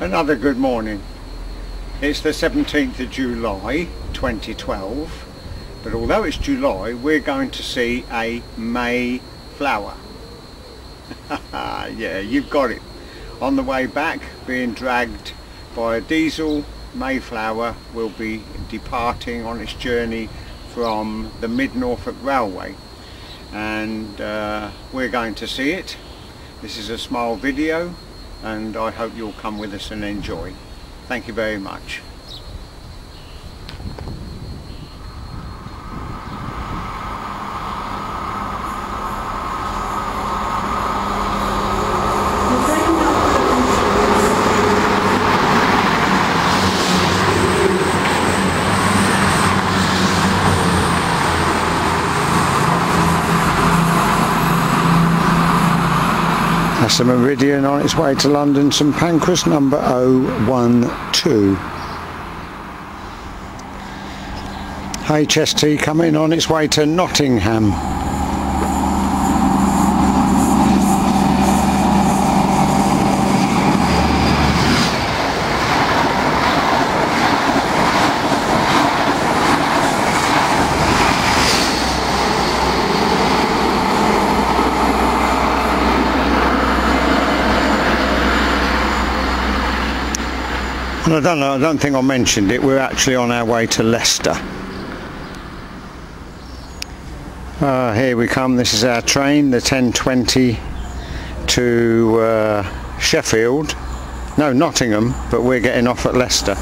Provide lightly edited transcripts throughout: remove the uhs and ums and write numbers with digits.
Another good morning. It's the 17th of July 2012, but although it's July, we're going to see a Mayflower. Yeah, you've got it. On the way back, being dragged by a diesel, Mayflower will be departing on its journey from the Mid-Norfolk Railway, and we're going to see it. This is a small video, and I hope you'll come with us and enjoy. Thank you very much. That's the Meridian on its way to London St Pancras, number 012. HST coming on its way to Nottingham. And I don't think I mentioned it, we're actually on our way to Leicester. Here we come, this is our train, the 10:20 to Sheffield, no, Nottingham, but we're getting off at Leicester.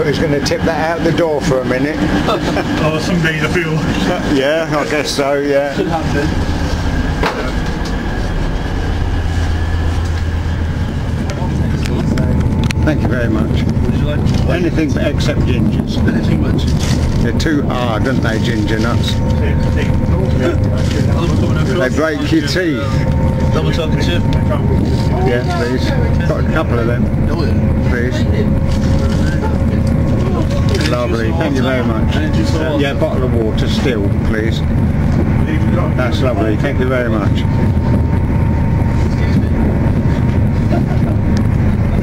He's going to tip that out the door for a minute. Oh, some days I feel. Yeah, I guess so, yeah. Should happen. Thank you very much. Would you like anything except gingers? Anything but ginger. They're too hard, aren't they, ginger nuts? They break your teeth. Double chocolate chip? Yeah, please. Got a couple of them. Oh yeah. Please. Lovely, thank you very much. Yeah, a bottle of water still, please. That's lovely, thank you very much.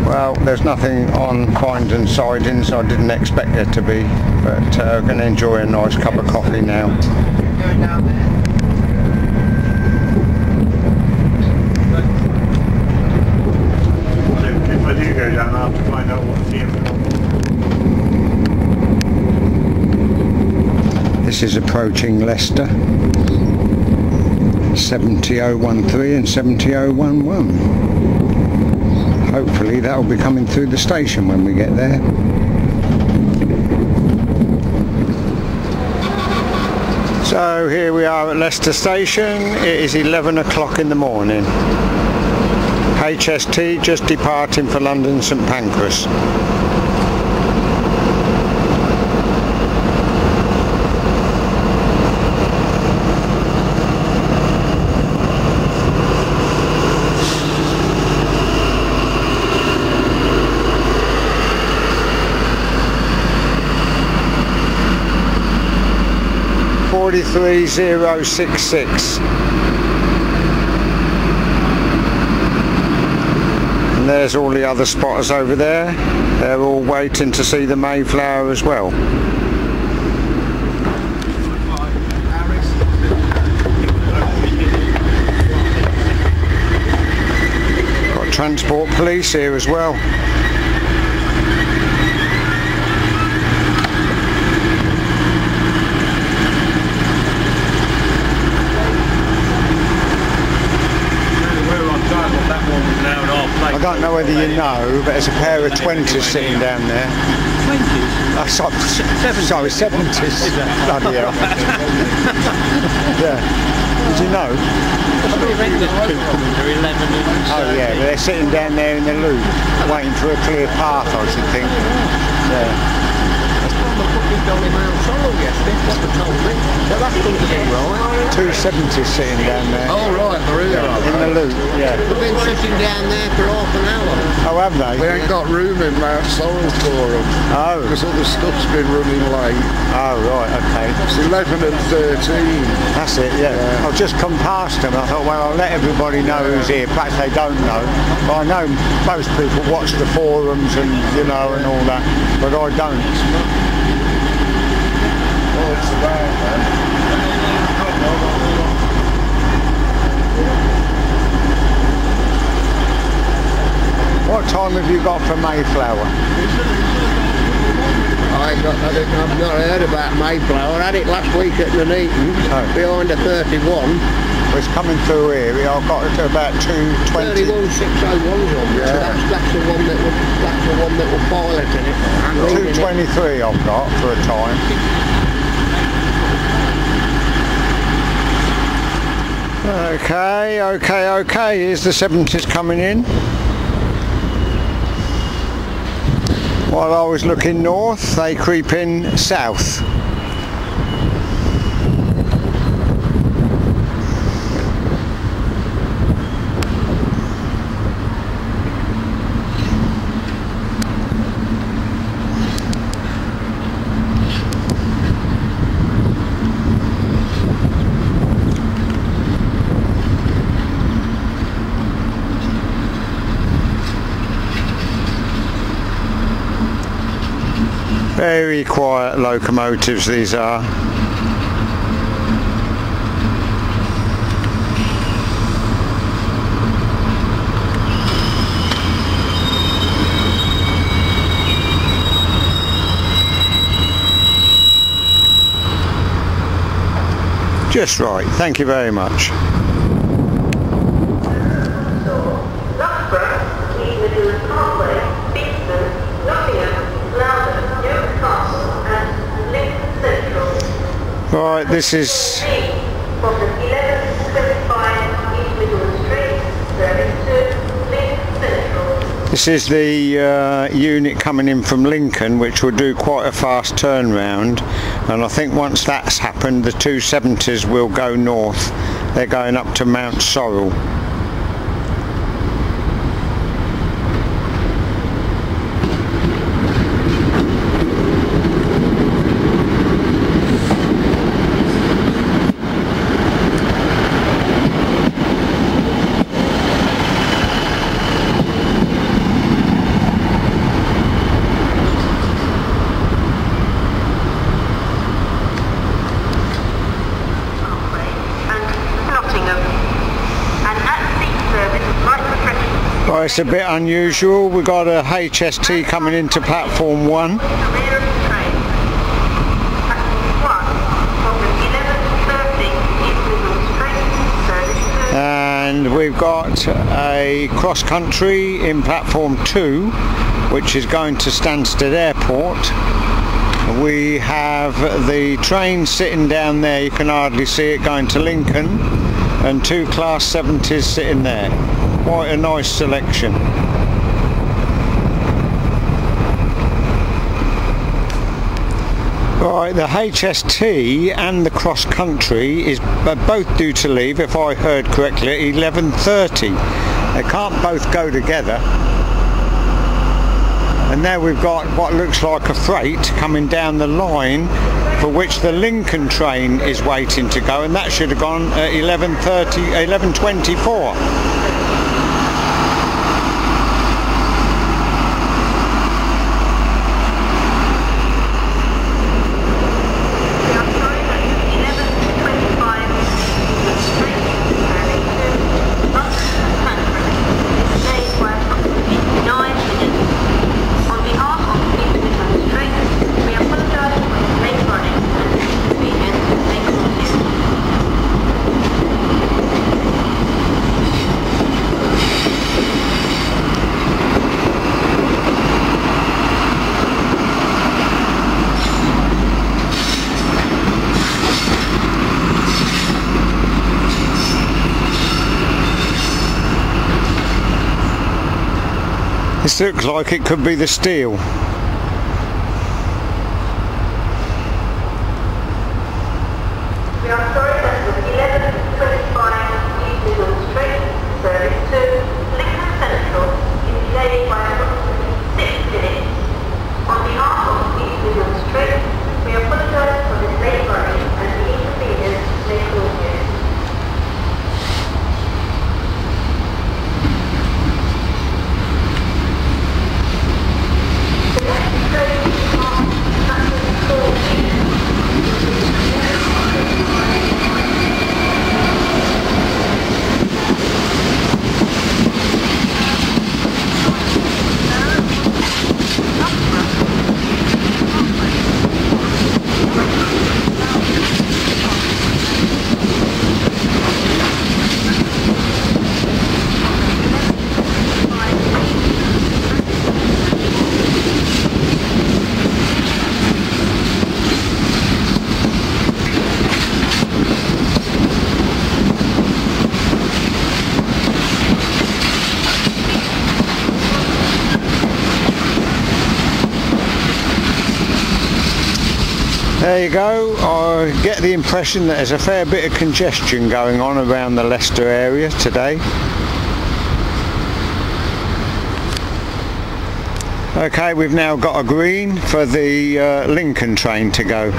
Well, there's nothing on fines and sidings, I didn't expect there to be, but I'm going to enjoy a nice cup of coffee now. If I do go down, I'll have to find out what's here. This is approaching Leicester, 70013 and 70011. Hopefully that will be coming through the station when we get there. So here we are at Leicester station. It is 11 o'clock in the morning. HST just departing for London St Pancras. .43066, and there's all the other spotters over there. They're all waiting to see the Mayflower as well. Got transport police here as well. whether you know, but there's a pair of 20s sitting down there. 20s? Oh, sorry, 70s. Bloody hell. Yeah. Did you know? There's two coming, they're 11 and 7. Oh yeah, they're sitting down there in the loop, waiting for a clear path, I should think. Yeah. Dolly Mount Sorrow yesterday, what they told me. So that's going to be right. Two 70s sitting down there. Oh right, they're here. In the loop, yeah. They've been sitting down there for half an hour. Oh, have they? We ain't got room in Mount Sorrel for them. Oh. Because all the stuff's been running late. Oh, right, okay. It's 11 and 13. That's it, yeah. I've just come past them. I thought, well, I'll let everybody know who's here. Perhaps they don't know. But I know most people watch the forums and, you know, and all that. But I don't. Oh, it's about man. What time have you got for Mayflower? I've not heard about Mayflower. I had it last week at Nuneaton, behind a 31. Well, it's coming through here. I've got it to about 220. 31601's on there. Yeah. That's the one that will piloting it. 223 I've got for a time. Okay, here's the 70s coming in. While I was looking north, they creep in south. Very quiet locomotives these are. Just right, thank you very much. Right, this is the unit coming in from Lincoln, which will do quite a fast turnaround, and I think once that's happened the two 70s will go north. They're going up to Mount Sorrel. Well, it's a bit unusual. We've got a HST coming into platform 1. And we've got a cross country in platform 2, which is going to Stansted Airport. We have the train sitting down there, you can hardly see it, going to Lincoln, and two class 70s sitting there. Quite a nice selection. Right, the HST and the cross country is both due to leave, if I heard correctly, at 11:30. They can't both go together. And now we've got what looks like a freight coming down the line, for which the Lincoln train is waiting to go, and that should have gone at 11:24. This looks like it could be the steel. We are sorry that the 11:25 Eastern Street service to Lincoln Central is delayed by approximately 6 minutes. On behalf of East Midland Street, we apologise for this late running and the inconvenience may cause you. The next train is on platform 14. There you go. I get the impression that there's a fair bit of congestion going on around the Leicester area today. Okay, we've now got a green for the Lincoln train to go.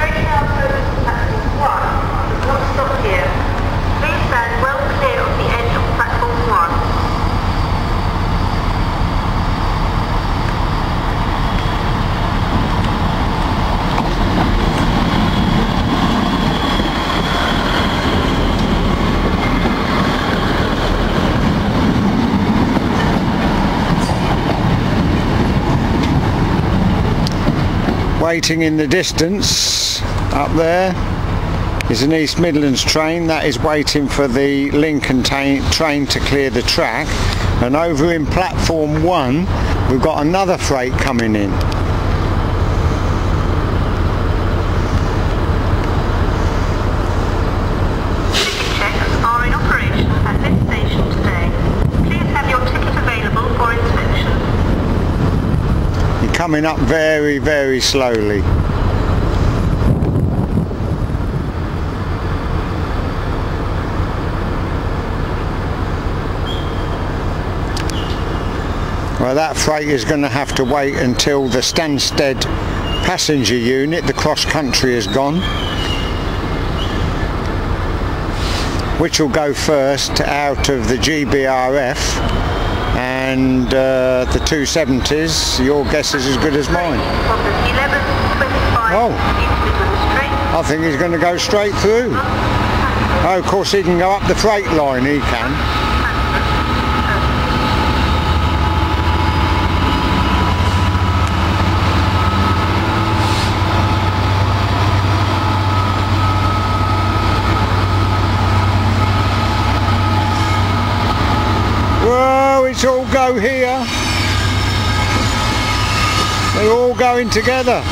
Waiting in the distance up there is an East Midlands train that is waiting for the Lincoln train to clear the track, and over in platform 1 we've got another freight coming in. Ticket checks are in operation at this station today. Please have your ticket available for inspection. Coming up very, very slowly. Well, that freight is going to have to wait until the Stansted passenger unit, the cross country, has gone, which will go first out of the GBRF. And the 2 70's, your guess is as good as mine. Oh, I think he's going to go straight through. Oh, of course he can go up the freight line, he can. It's all go here. They're all going together.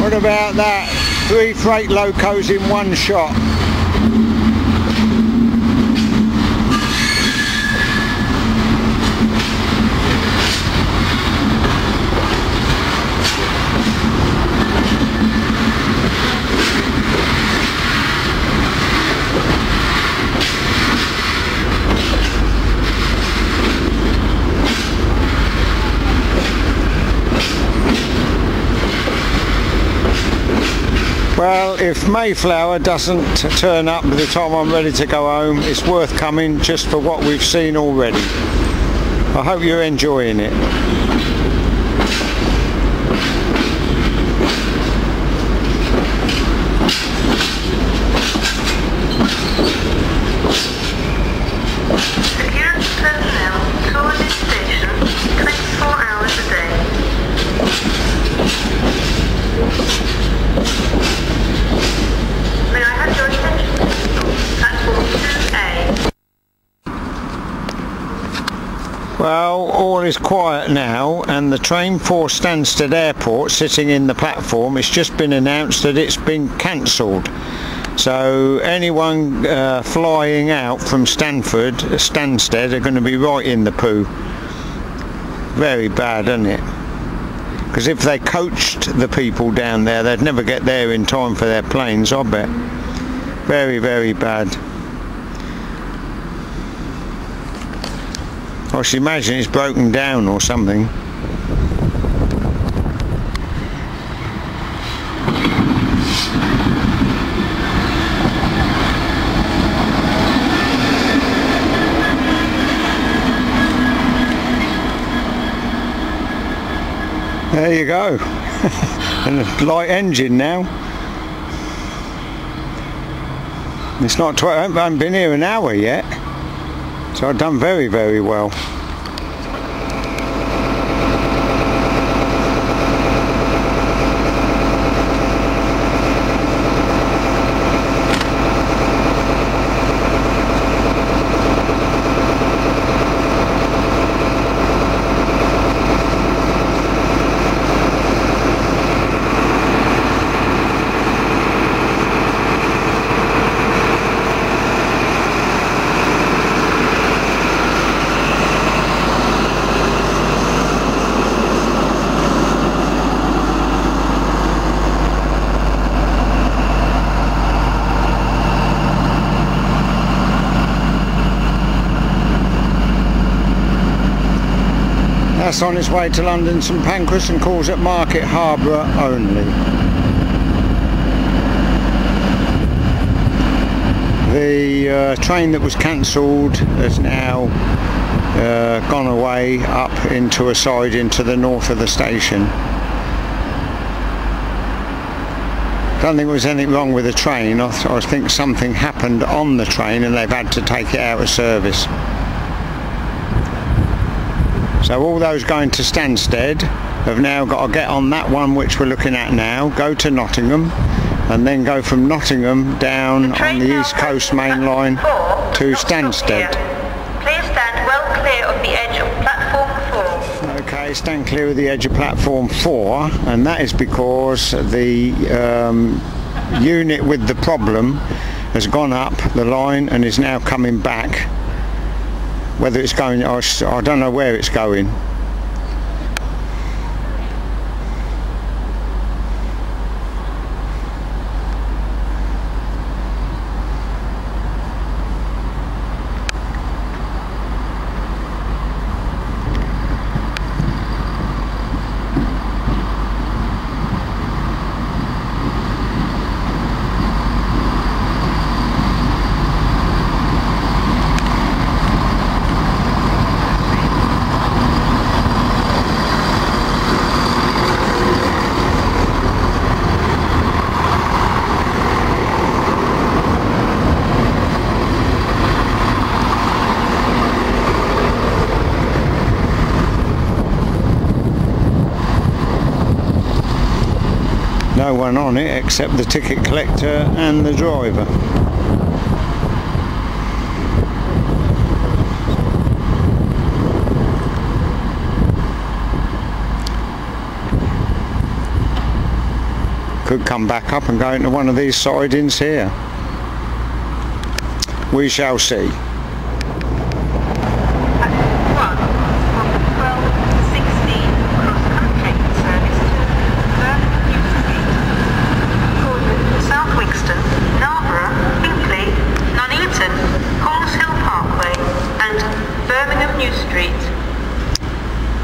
What about that? 3 freight locos in one shot. Well, if Mayflower doesn't turn up by the time I'm ready to go home, it's worth coming just for what we've seen already. I hope you're enjoying it. Security personnel, towards Well, all is quiet now, and the train for Stansted Airport sitting in the platform, it's just been announced that it's been cancelled. So anyone flying out from Stansted are going to be right in the poo. Very bad, isn't it? Because if they coached the people down there, they'd never get there in time for their planes, I bet. Very, very bad. I should imagine it's broken down or something. There you go. And a light engine now. It's not 12, I haven't been here an hour yet. So I've done very, very well. That's on its way to London St Pancras and calls at Market Harborough only. The train that was cancelled has now gone away up into a side into the north of the station. I don't think there was anything wrong with the train. I think something happened on the train and they've had to take it out of service. So all those going to Stansted have now got to get on that one which we're looking at now, go to Nottingham, and then go from Nottingham down on the East Coast main line to Stansted. Please stand well clear of the edge of platform 4. Okay, stand clear of the edge of platform 4, and that is because the unit with the problem has gone up the line and is now coming back. Whether it's going, I don't know where it's going. No one on it except the ticket collector and the driver. Could come back up and go into one of these sidings here. We shall see.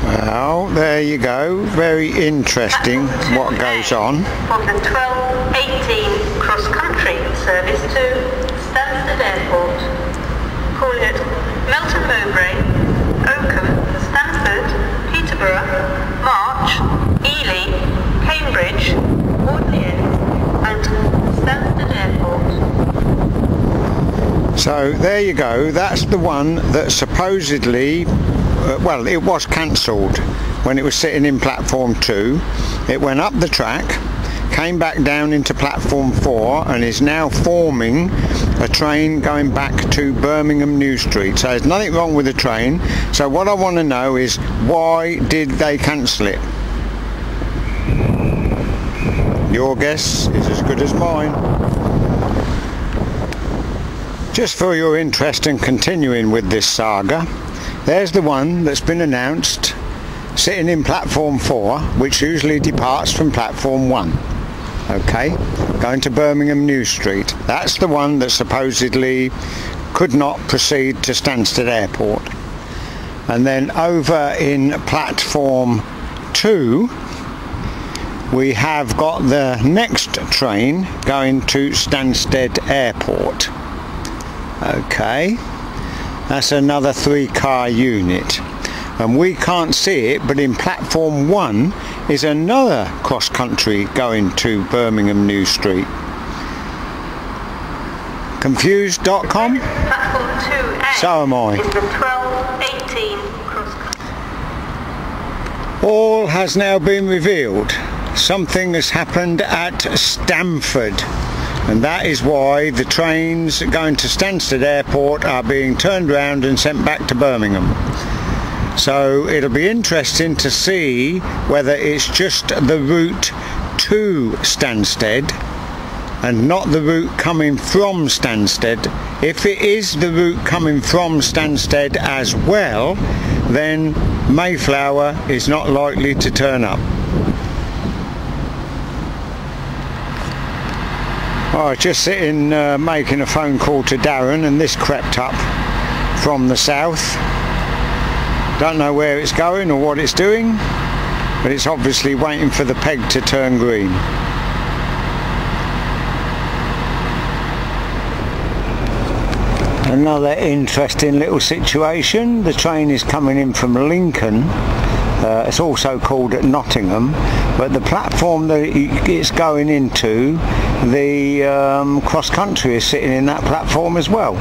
Well, there you go. Very interesting what goes on. From the 12:18 cross-country service to Stansted Airport. Calling at Melton Mowbray, Oakham, Stamford, Peterborough, March, Ely, Cambridge, Audley End and Stansted Airport. So there you go. That's the one that supposedly well, it was cancelled when it was sitting in platform 2. It went up the track, came back down into platform 4 and is now forming a train going back to Birmingham New Street. So there's nothing wrong with the train. So what I want to know is, why did they cancel it? Your guess is as good as mine. Just for your interest in continuing with this saga, there's the one that's been announced sitting in platform 4, which usually departs from platform 1. Okay, going to Birmingham New Street. That's the one that supposedly could not proceed to Stansted Airport. And then over in platform 2, we have got the next train going to Stansted Airport. Okay, that's another 3-car unit. And we can't see it, but in platform 1 is another cross-country going to Birmingham New Street. Confused.com? Platform 2A. So am I. Is the 12:18 cross-country. All has now been revealed. Something has happened at Stamford, and that is why the trains going to Stansted Airport are being turned around and sent back to Birmingham. So it'll be interesting to see whether it's just the route to Stansted and not the route coming from Stansted. If it is the route coming from Stansted as well, then Mayflower is not likely to turn up. I was just sitting making a phone call to Darren, and this crept up from the south. Don't know where it's going or what it's doing, but it's obviously waiting for the peg to turn green. Another interesting little situation. The train is coming in from Lincoln. It's also called at Nottingham, but the platform that it's going into, the cross-country is sitting in that platform as well.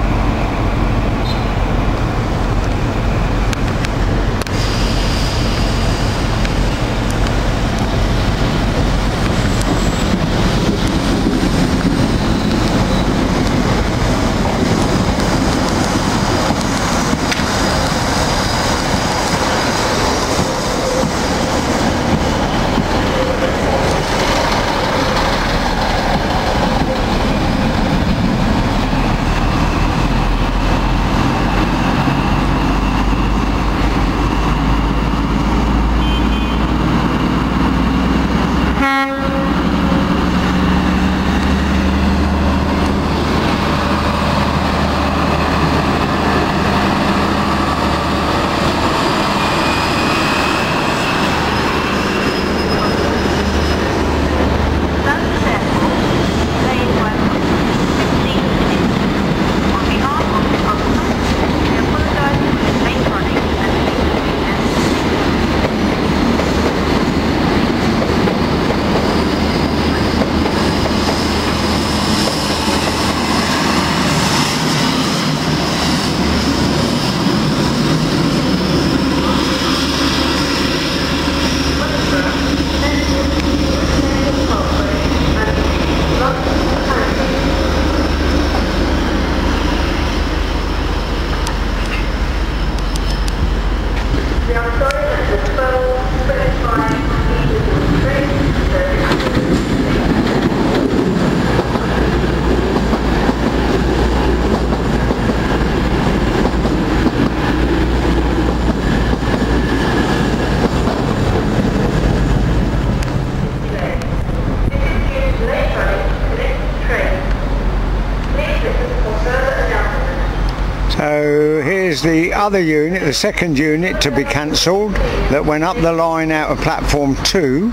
So here's the other unit, the second unit to be cancelled, that went up the line out of platform 2,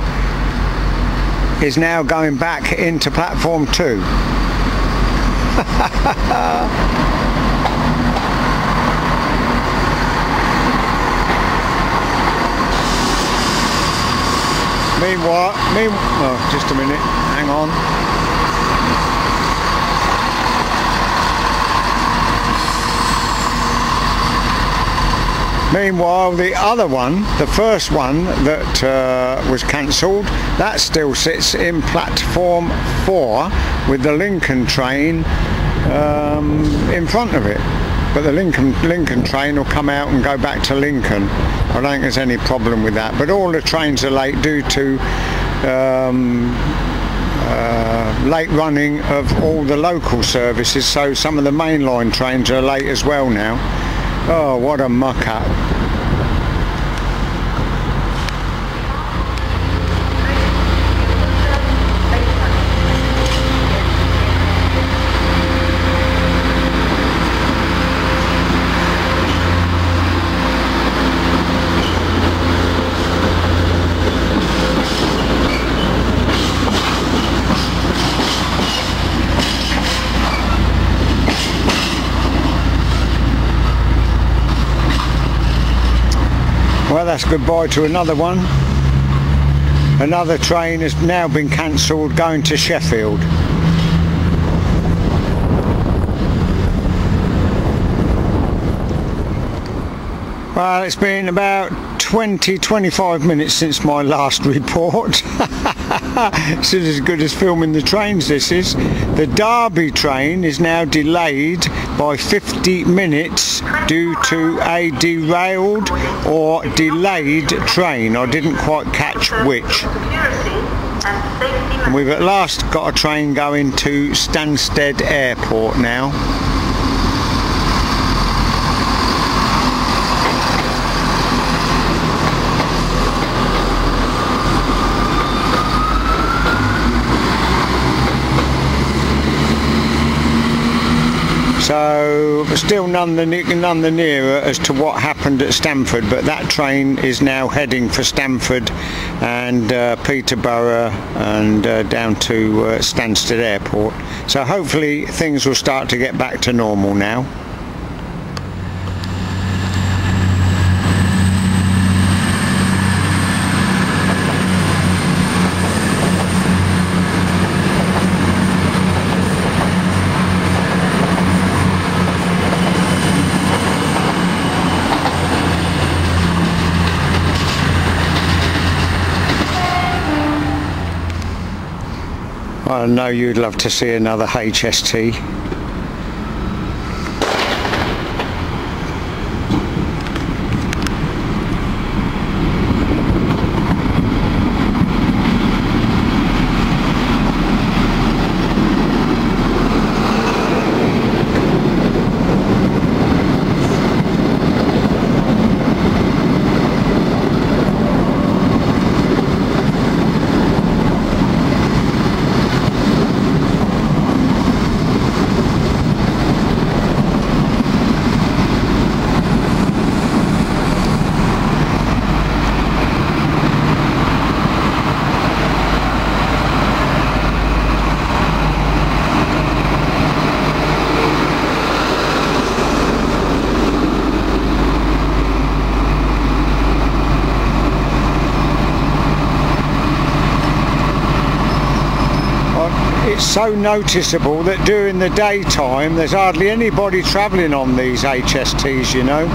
is now going back into platform 2. Meanwhile, oh, just a minute, hang on. Meanwhile, the other one, the first one that was cancelled, that still sits in platform 4 with the Lincoln train in front of it. But the Lincoln train will come out and go back to Lincoln. I don't think there's any problem with that. But all the trains are late due to late running of all the local services. So some of the mainline trains are late as well now. Oh, what a muck up. Well, that's goodbye to another one. Another train has now been cancelled going to Sheffield. Well, it's been about 20-25 minutes since my last report. This is as good as filming the trains, this is. The Derby train is now delayed by 50 minutes due to a derailed or delayed train. I didn't quite catch which. And we've at last got a train going to Stansted Airport now. So still none the nearer as to what happened at Stamford, but that train is now heading for Stamford and Peterborough and down to Stansted Airport. So hopefully things will start to get back to normal now. I know you'd love to see another HST. It's so noticeable that during the daytime there's hardly anybody travelling on these HSTs, you know.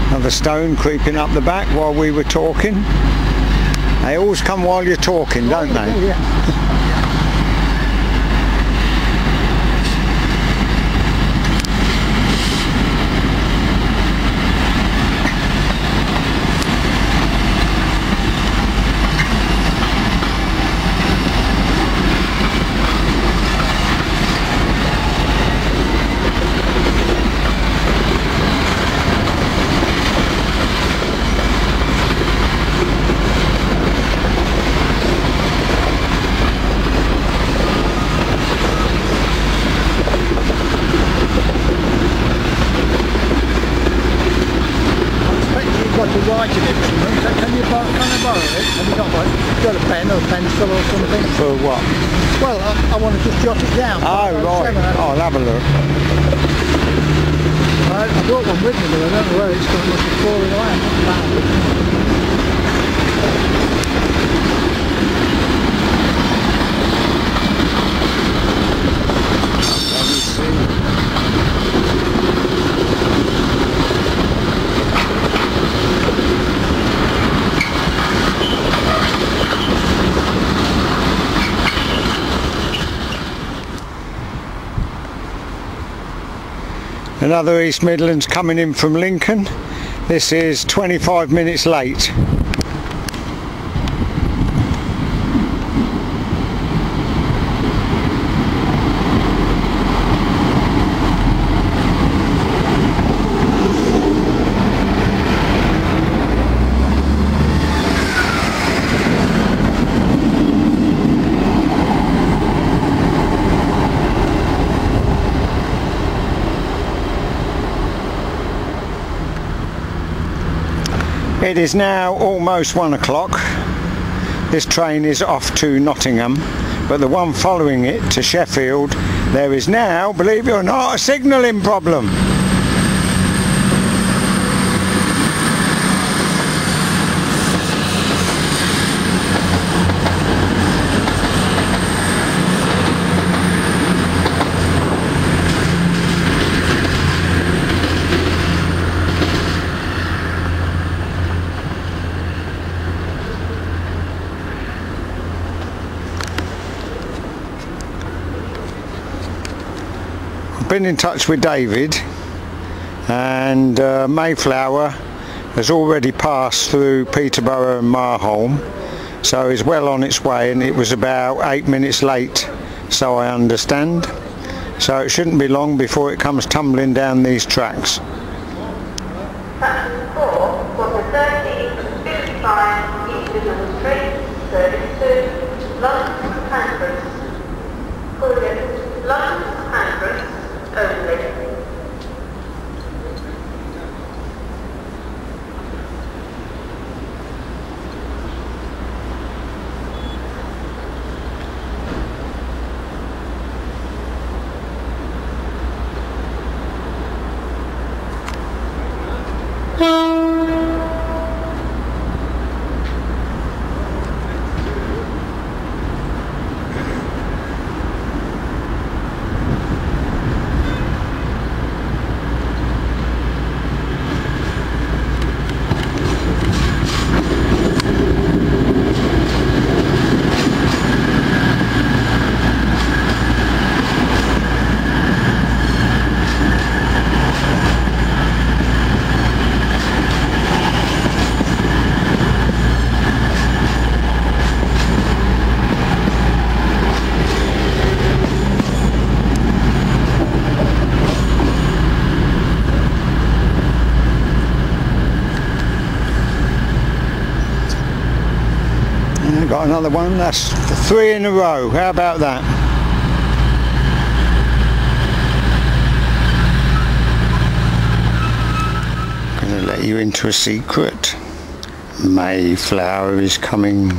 Another stone creeping up the back while we were talking. They always come while you're talking, don't they? Yeah. Writing it, can you borrow it? Have you got a pen or a pencil or something? For what? Well, I want to just jot it down. Oh, right. I'll have a look. I brought one with me, but I don't know where it's going. It must be falling away. I haven't found it. Another East Midlands coming in from Lincoln. This is 25 minutes late. It is now almost 1 o'clock. This train is off to Nottingham, but the one following it to Sheffield, there is now, believe it or not, a signalling problem. Been in touch with David, and Mayflower has already passed through Peterborough and Marholm, so it's well on its way, and it was about 8 minutes late, so I understand. So it shouldn't be long before it comes tumbling down these tracks. Platform 4 was a 13:55 East Midlands train service to London to Pancras. London to Pancras only. Got another one. That's 3 in a row. How about that? I'm going to let you into a secret. Mayflower is coming.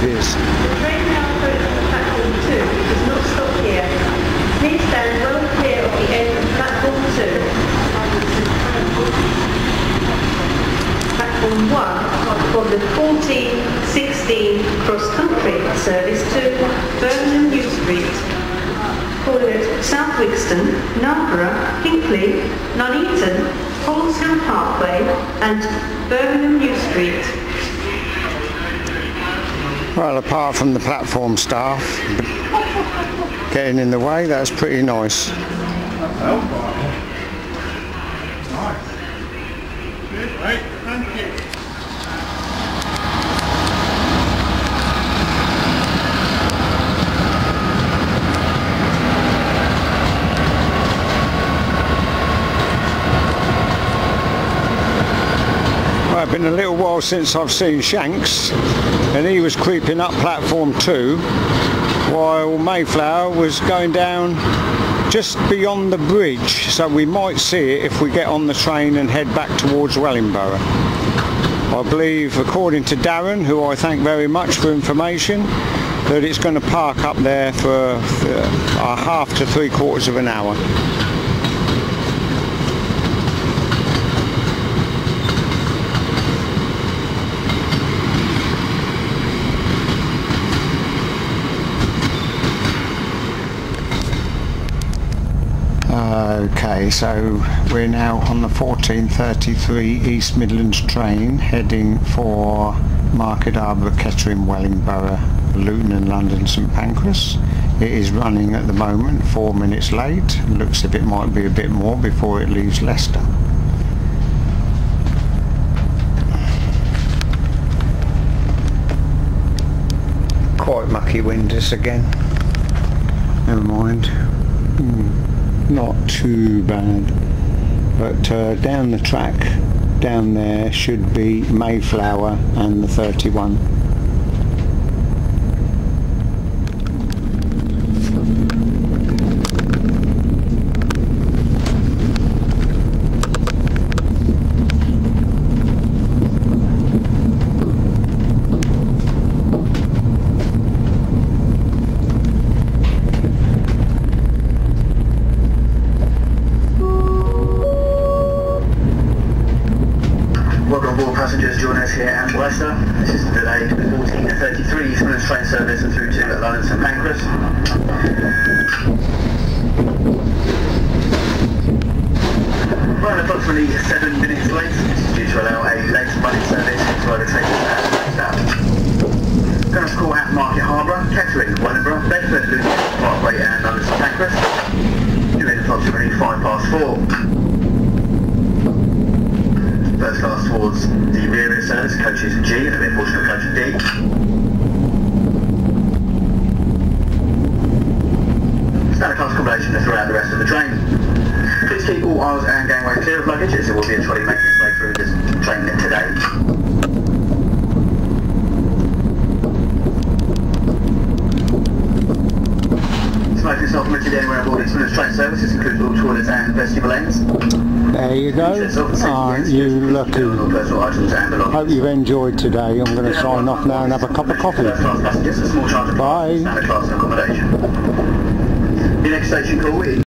Cheers. The train now approaches platform 2 does not stop here. Please stand well clear of the end of platform 2. Platform 1 for the 14:16 cross-country service to Birmingham New Street. Calling at South Wixton, Narborough, Hinckley, Nuneaton, Holmeshill Parkway and Birmingham New Street. Well, apart from the platform staff getting in the way, that's pretty nice. Thank you. Well, it's been a little while since I've seen Shanks, and he was creeping up platform 2 while Mayflower was going down just beyond the bridge, so we might see it if we get on the train and head back towards Wellingborough. I believe, according to Darren, who I thank very much for information, that it's going to park up there for a half to 3/4 of an hour. Okay, so we're now on the 14:33 East Midlands train heading for Market Harbour, Kettering, Wellingborough, Luton and London St Pancras. It is running at the moment 4 minutes late. Looks as if it might be a bit more before it leaves Leicester. Quite mucky wind this again. Never mind. Not too bad, but down the track down there should be Mayflower and the 31. Welcome aboard passengers joining us here at Leicester. This is the delay 14:33 East Midlands train service and through to London St Pancras. We're approximately 7 minutes late. This is due to allow a late running service to either take us out or Leicester. Going to call at Market Harbour, Kettering, Wellingborough, Bedford, Luton, Parkway and London St Pancras. Due in approximately 4:05. First class towards the rear of the service, coaches G and a bit portion of coach D. Standard class accommodation throughout the rest of the train. Please keep all aisles and gangways clear of luggage, as there will be a trolley making its way through this train today. Smoking is not permitted anywhere aboard East Midlands train service. This includes all toilets and vestibule ends. There you go. Aren't you lucky? Hope you've enjoyed today. I'm going to sign off now and have a cup of coffee. Bye. The next station call is